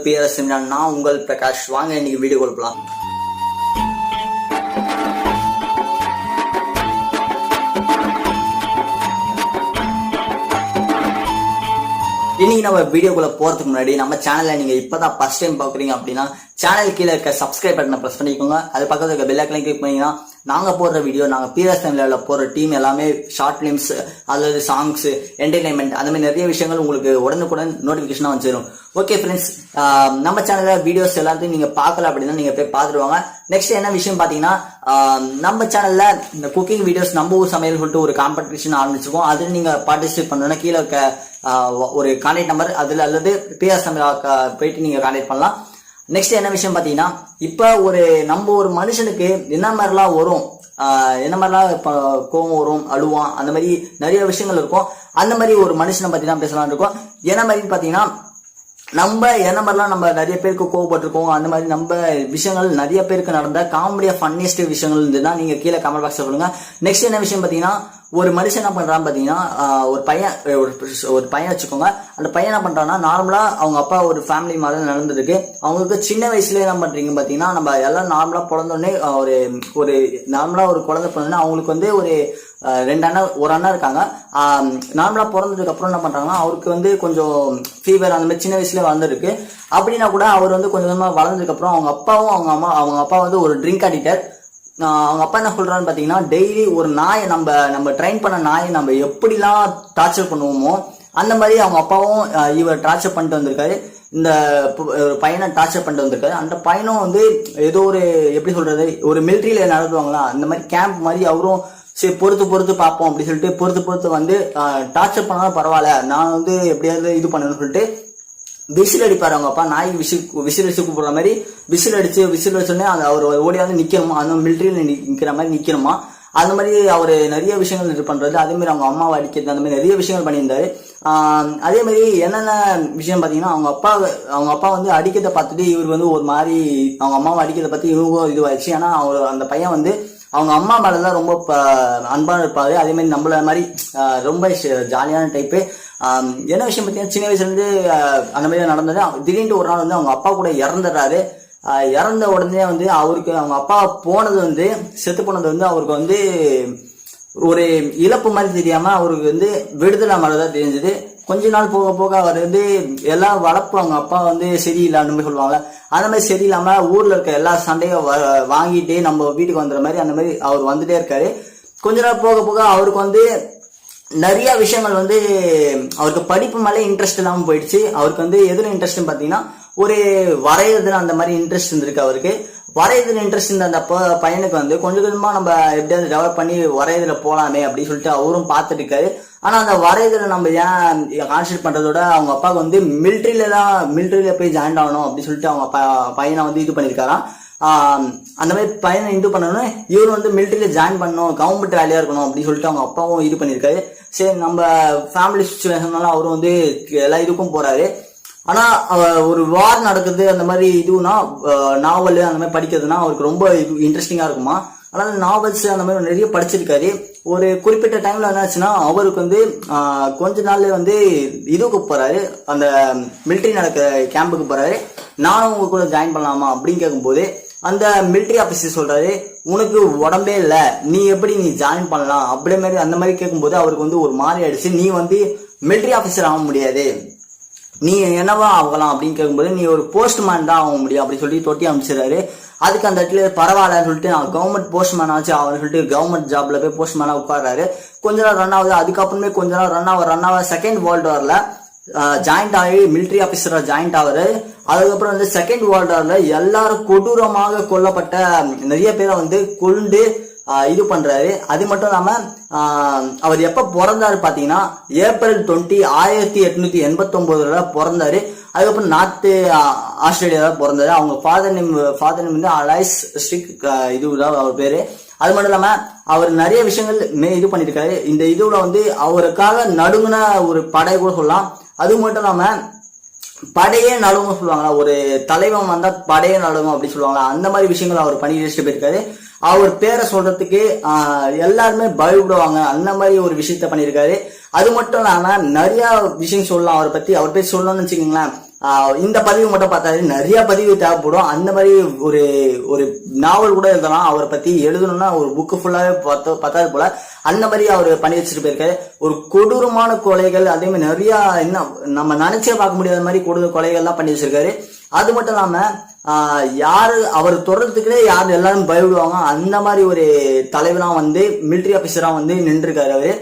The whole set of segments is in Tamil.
PRS நான் உங்கள் பிரகாஷ். வாங்க இன்னைக்கு வீடியோ கொடுக்கலாம். இன்னைக்கு நம்ம வீடியோக்குள்ள போறதுக்கு முன்னாடி நம்ம சேனலை நீங்க இப்பதான் ஃபர்ஸ்ட் டைம் பாக்குறீங்க அப்படின்னா சேனல் கீழே இருக்க சப்ஸ்கிரைப் பட்டனை பிரஸ் பண்ணிக்கோங்க. அது பக்கத்துல இருக்க பெல் ஐகானை கிளிக் பண்ணீங்கன்னா நாங்க போடுற வீடியோ, நாங்க PRS தமிழ்ல போற டீம் எல்லாமே ஷார்ட் பிலிம்ஸ் அல்லது சாங்ஸ், என்டர்டைன்மெண்ட் அந்த மாதிரி நிறைய விஷயங்கள் உங்களுக்கு உடனுக்குடன் நோட்டிபிகேஷனா வந்துடும். ஓகே ஃப்ரெண்ட்ஸ், நம்ம சேனல்ல வீடியோஸ் எல்லாத்தையும் நீங்க பார்க்கல அப்படின்னா நீங்க போய் பார்த்துருவாங்க. நெக்ஸ்ட் என்ன விஷயம் பாத்தீங்கன்னா, நம்ம சேனல்ல இந்த குக்கிங் வீடியோஸ் நம்ம ஊர் சமையல் சொல்லிட்டு ஒரு காம்படிஷன் ஆரம்பிச்சிருக்கோம். அதுல நீங்க பார்ட்டிசிபேட் பண்ணணும்னா கீழே இருக்க ஒரு கான்டாக்ட் நம்பர் அதுல அல்லது PRS போயிட்டு நீங்க கான்டாக்ட் பண்ணலாம். நெக்ஸ்ட் என்ன விஷயம் பாத்தீங்கன்னா, இப்ப நம்ம ஒரு மனுஷனுக்கு என்ன மாதிரிலாம் வரும், என்ன மாதிரிலாம் கோவம் வரும், அழுவான், அந்த மாதிரி நிறைய விஷயங்கள் இருக்கும். அந்த மாதிரி ஒரு மனுஷனை பத்தி தான் பேசலாம் இருக்கோம். என்ன மாதிரி பாத்தீங்கன்னா, நம்ம என்ன மாதிரிலாம் நம்ம நிறைய பேருக்கு கோவப்பட்டிருக்கோம். அந்த மாதிரி நம்ம விஷயங்கள் நிறைய பேருக்கு நடந்த காமெடியா ஃபன்னியஸ்ட் விஷயங்கள் இருந்ததுன்னா நீங்க கீழே கமெண்ட் பாக்ஸ்ல சொல்லுங்க. நெக்ஸ்ட் என்ன விஷயம் பாத்தீங்கன்னா, ஒரு மனுஷன் என்ன பண்றான்னு பாத்தீங்கன்னா, ஒரு பையன் வச்சுக்கோங்க. அந்த பையன் என்ன பண்றான்னா, நார்மலா அவங்க அப்பா ஒரு ஃபேமிலி மாதிரி நடந்திருக்கு. அவங்களுக்கு சின்ன வயசுல என்ன பண்றீங்க பாத்தீங்கன்னா, நம்ம எல்லாம் நார்மலா பிறந்தோடனே ஒரு நார்மலா ஒரு குழந்தை பிறந்தோடனே அவங்களுக்கு ஒரு ஒரு அண்ணா இருக்காங்க. நார்மலா பிறந்ததுக்கு அப்புறம் என்ன பண்றாங்கன்னா, அவருக்கு கொஞ்சம் ஃபீவர் அந்த மாதிரி சின்ன வயசுல வந்திருக்கு. அப்படின்னா கூட அவர் கொஞ்சம் கொஞ்சமா வளர்ந்ததுக்கு அப்புறம் அவங்க அப்பா ஒரு ட்ரிங்க் அடிக்டர். அவங்க அப்பா என்ன சொல்றான்னு பாத்தீங்கன்னா, டெய்லி ஒரு நாயை நம்ம ட்ரெயின் பண்ண நாயை நம்ம எப்படிலாம் டார்ச்சர் பண்ணுவோமோ அந்த மாதிரி அவங்க அப்பாவும் இவர் டார்ச்சர் பண்ணிட்டு வந்திருக்காரு. இந்த பையனை டார்ச்சர் பண்ணிட்டு வந்திருக்காரு. அந்த பையனும் ஏதோ எப்படி சொல்றது, ஒரு மிலிட்ரியில நடத்துவாங்களா அந்த மாதிரி கேம்ப் மாதிரி அவரும் சரி பொறுத்து பார்ப்போம் அப்படின்னு சொல்லிட்டு பொறுத்து டார்ச்சர் பண்ணாலும் பரவாயில்ல, நான் எப்படியாவது இது பண்ணணும்னு சொல்லிட்டு விசில் அடிப்பாரு. அவங்க அப்பா நாய்க்கு விசில் அடிச்சு கூப்பிடுற மாதிரி விசில் அடிச்சோடனே அவர் ஓடியாவது நிக்கணுமா, அந்த மிலிட்ரியில நிக்கிற மாதிரி நிக்கணுமா. அந்த மாதிரி அவர் நிறைய விஷயங்கள் இது பண்றது. அதே மாதிரி அவங்க அம்மாவை அடிக்கிறது, அந்த மாதிரி நிறைய விஷயங்கள் பண்ணியிருந்தாரு. அதே மாதிரி என்னென்ன விஷயம் பாத்தீங்கன்னா, அவங்க அப்பா அடிக்கிறத பார்த்துட்டு இவர் ஒரு மாதிரி அவங்க அம்மாவை அடிக்கிறத பத்தி இவங்க இதுவாயிடுச்சு. ஏன்னா அந்த பையன் அவங்க அம்மா மேலதான் ரொம்ப அன்பான இருப்பாரு. அதே மாதிரி நம்மள மாதிரி ரொம்ப ஜாலியான டைப்பு. என்ன விஷயம் பார்த்தீங்கன்னா, சின்ன வயசுல இருந்து அந்த மாதிரி நடந்தது. திடீர்னு ஒரு நாள் அவங்க அப்பா கூட இறந்துடுறாரு. இறந்த உடனே அவருக்கு அவங்க அப்பா போனது செத்து போனது அவருக்கு ஒரு இழப்பு மாதிரி தெரியாம அவருக்கு விடுதலை மாதிரிதான் தெரிஞ்சது. கொஞ்ச நாள் போக போக அவர் எல்லாம் வளர்ப்பு அவங்க அப்பா சரியில்லைன்னு சொல்லுவாங்க. அந்த மாதிரி சரியில்லாம ஊர்ல இருக்க எல்லா சண்டையும் வாங்கிட்டு நம்ம வீட்டுக்கு வந்துற மாதிரி அந்த மாதிரி அவர் வந்துட்டே இருக்காரு. கொஞ்ச நாள் போக போக அவருக்கு நிறைய விஷயங்கள் அவருக்கு படிப்பு மேலே இன்ட்ரெஸ்ட் இல்லாம போயிடுச்சு. அவருக்கு எதுல இன்ட்ரெஸ்ட் பாத்தீங்கன்னா, ஒரு வரையறதுல அந்த மாதிரி இன்ட்ரெஸ்ட் இருந்திருக்கு. அவருக்கு வரையறதுல இன்ட்ரெஸ்ட் இருந்த அந்த பையனுக்கு கொஞ்சம் கொஞ்சமா நம்ம எப்படியாவது டெவலப் பண்ணி வரையறதுல போலாமே அப்படின்னு சொல்லிட்டு அவரும் பார்த்துட்டு இருக்காரு. ஆனா அந்த வரையறதுல நம்ம ஏன் கான்சன்ட்ரேட் பண்றதோட அவங்க அப்பாவுக்கு மிலிட்ரியில போய் ஜாயின் ஆகணும் அப்படின்னு சொல்லிட்டு அவங்க பையனை இது பண்ணிருக்காராம். அந்த மாதிரி பையனை இது பண்ணணும், இவரு மிலிட்ரியில ஜாயின் பண்ணணும், கவர்மெண்ட் வேலையா இருக்கணும் அப்படின்னு சொல்லிட்டு அவங்க அப்பாவும் இது பண்ணிருக்காரு. சரி, நம்ம ஃபேமிலி சுச்சுவேஷனால அவரும் எல்லா இதுக்கும் போறாரு. ஆனா ஒரு வார் நடக்குது அந்த மாதிரி இதுனா நாவல் அந்த மாதிரி படிக்கிறதுனா அவருக்கு ரொம்ப இன்ட்ரெஸ்டிங்கா இருக்குமா. அதனால நாவல்ஸ் அந்த மாதிரி நிறைய படிச்சிருக்காரு. ஒரு குறிப்பிட்ட டைம்ல என்னாச்சுன்னா, அவருக்கு கொஞ்ச நாள்ல இதுக்கு போறாரு, அந்த மிலிட்ரி நடக்கிற கேம்புக்கு போறாரு. நானும் உங்க கூட ஜாயின் பண்ணலாமா அப்படின்னு கேட்கும்போது அந்த மிலிட்ரி ஆபீசர் சொல்றாரு, உனக்கு உடம்பே இல்ல, நீ எப்படி ஜாயின் பண்ணலாம் அப்படியே மாதிரி அந்த மாதிரி கேட்கும்போது அவருக்கு ஒரு மாதிரி ஆயிடுச்சு. நீ மிலிட்ரி ஆபீசர் ஆக முடியாது, நீ என்னவா ஆகலாம் அப்படின்னு கேட்கும்போது நீ ஒரு போஸ்ட்மேன் தான் ஆக முடியும் அப்படின்னு சொல்லி தொட்டி அமைச்சிடறாரு. அதுக்கு அந்த இடத்துல பரவாயில்லன்னு சொல்லிட்டு நான் கவர்மெண்ட் போஸ்ட்மேன் ஆச்சு அவன்னு சொல்லிட்டு கவர்மெண்ட் ஜாப்ல போய் போஸ்ட்மேனா உட்கார்றாரு. கொஞ்ச நாள் ரன் ஆகுது. அதுக்கப்புறமே கொஞ்ச நாள் ரன் ஆக செகண்ட் வேர்ல்டு வார்ல ஜாயிண்ட் ஆகி மிலிட்ரி ஆபீசரா ஜாயிண்ட் ஆகுது. அதுக்கப்புறம் செகண்ட் வேர்ல்டு வார்ல எல்லாரும் கொடூரமாக கொல்லப்பட்ட நிறைய பேரை கொண்டு இது பண்றாரு. அது மட்டும் இல்லாம அவர் எப்ப பிறந்தாரு பாத்தீங்கன்னா, ஏப்ரல் 20, 1889 பிறந்தாரு. அதுக்கப்புறம் நார்த் ஆஸ்திரேலியால பிறந்தாரு. அவங்க ஃபாதர் நேம் அலைஸ் ஸ்ட்ரிக், இதுதான் அவர் பேரு. அது மட்டும் இல்லாம அவர் நிறைய விஷயங்கள் இது பண்ணிருக்காரு. இந்த இதுல அவருக்காக நடுங்கின ஒரு படை கூட சொல்லலாம். அது மட்டும் இல்லாம படையே நடுவும் சொல்லுவாங்களா, ஒரு தலைவன் வந்தா படையே நடுவும் அப்படி சொல்லுவாங்களா, அந்த மாதிரி விஷயங்கள் அவர் பண்ணி வச்சுட்டு போயிருக்காரு. அவர் பேரை சொல்றதுக்கு எல்லாருமே பயப்படுவாங்க, அந்த மாதிரி ஒரு விஷயத்த பண்ணிருக்காரு. அது மட்டும் இல்லாம நிறைய விஷயம் சொல்லலாம் அவரை பத்தி. அவர் பேர் சொல்லணும்னு வச்சுக்கோங்களேன், இந்த பதிவு மட்டும் பார்த்தாரு நிறைய பதிவு தேவைப்படும். அந்த மாதிரி ஒரு ஒரு நாவல் கூட எழுதலாம். அவரை பத்தி எழுதணும்னா ஒரு புக்கு ஃபுல்லாவே பத்தாது போல அந்த மாதிரி அவர் பண்ணி வச்சுட்டு போயிருக்காரு. ஒரு கொடூரமான கொலைகள், அதே மாதிரி நிறைய இன்னும் நம்ம நினைச்சே பார்க்க முடியாத மாதிரி கொடூர கொலைகள் எல்லாம் பண்ணி வச்சிருக்காரு. அது மட்டும் இல்லாம யாரு அவர் தொடர்றதுக்குள்ளே யாரு எல்லாரும் பயப்படுவாங்க அந்த மாதிரி ஒரு தலைவனா வந்து மிலிட்டரி ஆபீசரா வந்து நின்றுருக்காரு அவரு.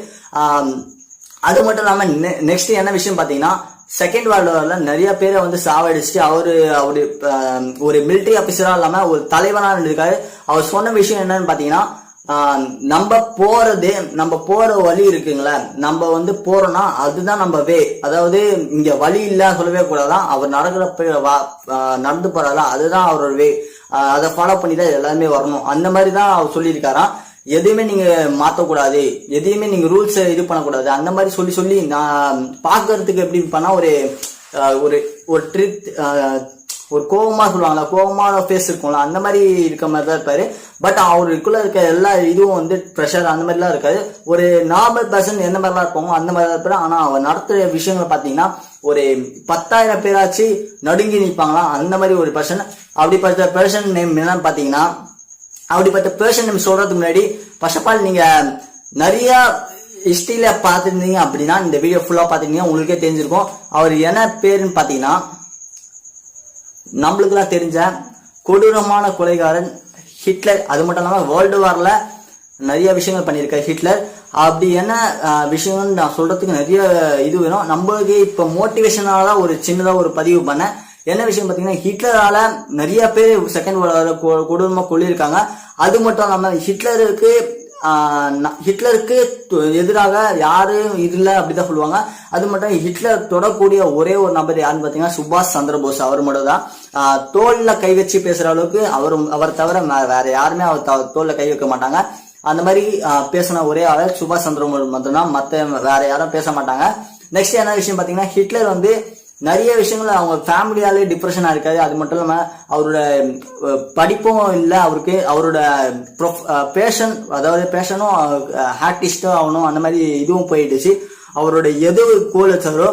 அது மட்டும் இல்லாம நெக்ஸ்ட் என்ன விஷயம் பாத்தீங்கன்னா, செகண்ட் வேர்ல்டு வார்ல நிறைய பேரை வந்து சாவடிச்சுட்டு அவரு ஒரு மிலிட்டரி ஆபீசரா இல்லாம ஒரு தலைவனா இருந்திருக்காரு. அவர் சொன்ன விஷயம் என்னன்னு பாத்தீங்கன்னா, நம்ம போற வழி இருக்குங்களே, நம்ம வந்து போறோம்னா அதுதான் நம்ம வே. அதாவது இங்க வழி இல்ல சொல்லவே கூடாதான். அவர் நடந்து போறாரா அதுதான் அவரோட வே. அதை ஃபாலோ பண்ணி தான் எல்லாருமே வரணும். அந்த மாதிரி தான் அவர் சொல்லியிருக்காராம். எதையுமே நீங்க மாத்தக்கூடாது, எதையுமே நீங்க ரூல்ஸ் இது பண்ணக்கூடாது அந்த மாதிரி சொல்லி நான் பாக்குறதுக்கு எப்படி பண்ணா ஒரு ஒரு ஒரு ட்ரிக் ஒரு கோபமா சொல்லுவாங்களா, கோபமான ஃபேஸ் இருக்கும்ல அந்த மாதிரி இருக்க மாதிரி தான் இருப்பாரு. பட் அவருக்குள்ள இருக்க எல்லா இதுவும் வந்து ப்ரெஷர் அந்த மாதிரிலாம் இருக்காது. ஒரு நார்மல் பர்சன் எந்த மாதிரிலாம் இருப்பாங்க அந்த மாதிரி தான் இருப்பாரு. ஆனா அவர் நடத்துற விஷயங்களை பாத்தீங்கன்னா ஒரு 10,000 பேராச்சு நடுங்கி நிற்பாங்களாம் அந்த மாதிரி ஒரு பர்சன். அப்படிப்பட்ட பர்சன் நேம் என்னன்னு பாத்தீங்கன்னா, அப்படிப்பட்ட பர்சன் நேம் சொல்றதுக்கு முன்னாடி ஃபர்ஸ்ட் ஆஃப் ஆல் நீங்க நிறைய ஹிஸ்டரியில பார்த்துருந்தீங்க அப்படின்னா இந்த வீடியோ ஃபுல்லா பாத்தீங்கன்னா உங்களுக்கே தெரிஞ்சிருக்கும். அவர் என்ன பேருன்னு பாத்தீங்கன்னா, நம்மளுக்குலாம் தெரிஞ்ச கொடூரமான கொலைகாரன் ஹிட்லர். அது மட்டும் இல்லாம வேர்ல்டு வார்ல நிறைய விஷயங்கள் பண்ணியிருக்காரு ஹிட்லர். அப்படி என்ன விஷயங்கள் நான் சொல்றதுக்கு நிறைய இது வேணும். நம்மளுக்கு இப்ப மோட்டிவேஷனால ஒரு சின்னதா ஒரு பதிவு பண்ண என்ன விஷயம் பாத்தீங்கன்னா, ஹிட்லரால நிறைய பேர் செகண்ட் வேர்ல்டு வார்ல கொடூரமா கொல்லியிருக்காங்க. அது மட்டும் இல்லாம ஹிட்லருக்கு எதிராக யாரும் இல்லை அப்படிதான் சொல்லுவாங்க. அது மட்டும் ஹிட்லர் தொடக்கூடிய ஒரே ஒரு நபர் யாருன்னு பாத்தீங்கன்னா சுபாஷ் சந்திர போஸ். அவர் மட்டும் தான் தோல்ல கை வச்சு பேசுற அளவுக்கு அவர் தவிர வேற யாருமே அவர் தோல்ல கை வைக்க மாட்டாங்க. அந்த மாதிரி பேசின ஒரே ஆள் சுபாஷ் சந்திர போஸ் மட்டும்தான், மத்த வேற யாரும் பேச மாட்டாங்க. நெக்ஸ்ட் என்ன விஷயம் பாத்தீங்கன்னா, ஹிட்லர் வந்து நிறைய விஷயங்கள் அவங்க ஃபேமிலியாலே டிப்ரெஷனா இருக்காது. அது மட்டும் இல்லாம அவரோட படிப்பும் இல்லை அவருக்கு, அவரோட பேஷன் அதாவது பேஷனும் ஆர்டிஸ்டும் ஆகணும் அந்த மாதிரி இதுவும் போயிடுச்சு. அவரோட எது கோல் வச்சாரோ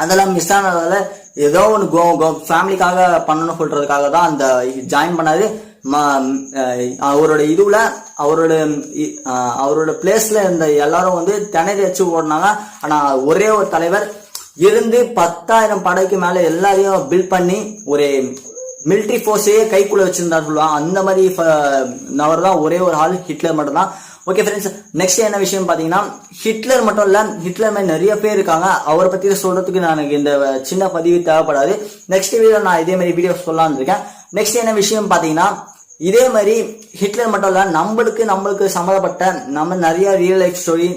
அதெல்லாம் மிஸ் ஆனதால ஏதோ ஒன்று ஃபேமிலிக்காக பண்ணணும் சொல்றதுக்காக தான் அந்த ஜாயின் பண்ணாரு. அவரோட இதுல அவரோட பிளேஸ்ல இருந்த எல்லாரும் வந்து திணறி வச்சு ஓடினாங்க. ஆனா ஒரே ஒரு தலைவர் இருந்து 10,000 படைக்கு மேல எல்லாரையும் பில்ட் பண்ணி ஒரு மிலிட்டரி போர்ஸையே கைக்குள்ள வச்சிருந்தாரு சொல்லுவாங்க. அந்த மாதிரி அவர் தான் ஒரே ஒரு ஆள், ஹிட்லர் மட்டும் தான். ஓகே ஃப்ரெண்ட்ஸ், நெக்ஸ்ட் என்ன விஷயம் பாத்தீங்கன்னா, ஹிட்லர் மட்டும் இல்ல, ஹிட்லர் மாதிரி நிறைய பேர் இருக்காங்க. அவரை பத்தி சொல்றதுக்கு எனக்கு இந்த சின்ன பதிவு தேவைப்படாது. நெக்ஸ்ட் வீடியோ நான் இதே மாதிரி வீடியோ சொல்லலாம்னு இருக்கேன். நெக்ஸ்ட் என்ன விஷயம் பாத்தீங்கன்னா, இதே மாதிரி ஹிட்லர் மட்டும் இல்ல, நம்மளுக்கு சம்மந்தப்பட்ட நம்ம நிறைய ரியல் லைஃப் ஸ்டோரி,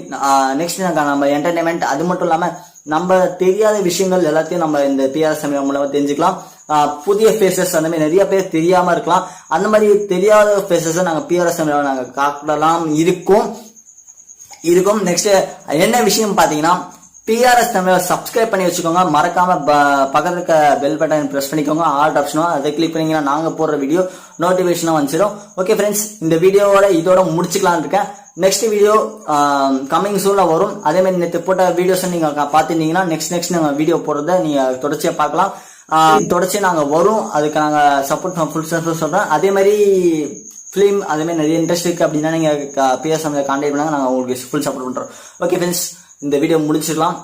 நெக்ஸ்ட் நம்ம என்டர்டைன்மெண்ட், அது மட்டும் இல்லாம நம்ம தெரியாத விஷயங்கள் எல்லாத்தையும் நம்ம இந்த பிஆர்எஸ் தமிழ் மூலமா தெரிஞ்சுக்கலாம். புதிய ஃபேஸஸ் அந்த மாதிரி நிறைய பேர் தெரியாம இருக்கலாம். அந்த மாதிரி தெரியாத ஃபேஸஸ் நாங்க பிஆர்எஸ் தமிழ் நாங்க காட்டலாம் இருக்கும். நெக்ஸ்ட் என்ன விஷயம் பாத்தீங்கன்னா, பிஆர்எஸ் தமிழ் சப்ஸ்கிரைப் பண்ணி வச்சுக்கோங்க. மறக்காம பக்கத்துல இருக்க பெல் பட்டன் பிரஸ் பண்ணிக்கோங்க. ஆல் ஆப்ஷனும் அதை கிளிக் பண்ணீங்கன்னா நாங்க போடுற வீடியோ நோட்டிபிகேஷனும் வந்துடும். ஓகே ஃப்ரெண்ட்ஸ், இந்த வீடியோவோட இதோட முடிச்சுக்கலாம் இருக்கேன். நெக்ஸ்ட் வீடியோ கம்மிங் சூன்ல வரும். அதே மாதிரி நேற்று போட்ட வீடியோஸ் நீங்க பாத்துட்டீங்கன்னா நெக்ஸ்ட் நாங்க வீடியோ போடுறத நீங்க தொடர்ச்சியா பார்க்கலாம். தொடர்ச்சி நாங்க வரும், அதுக்கு நாங்க சப்போர்ட் ஃபுல் சப்போர்ட் சொல்றோம். அதே மாதிரி பிலிம் அதே மாதிரி நிறைய இன்ட்ரெஸ்ட் இருக்கு அப்படின்னா நீங்க பிஎஸ் கான்டாக்ட் பண்ணாங்க, நாங்க உங்களுக்கு ஃபுல் சப்போர்ட் பண்றோம். ஓகே ஃப்ரெண்ட்ஸ், இந்த வீடியோ முடிச்சிடலாம்.